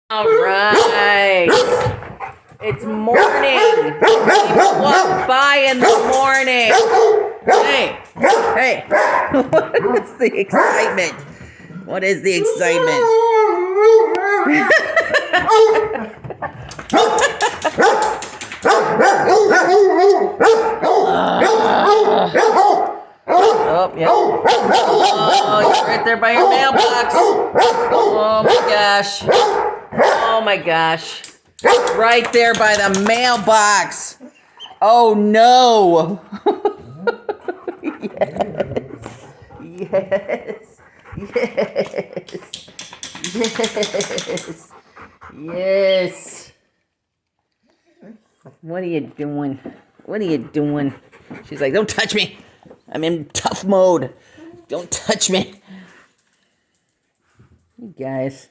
All right. It's morning. People walk by in the morning. Hey, hey. What is the excitement? What is the excitement? Oh, yeah. Oh, you're right there by your mailbox. Oh my gosh. Oh my gosh. Right there by the mailbox. Oh no. Yes. Yes. Yes. Yes. What are you doing? What are you doing? She's like, don't touch me. I'm in tough mode. Don't touch me. You guys.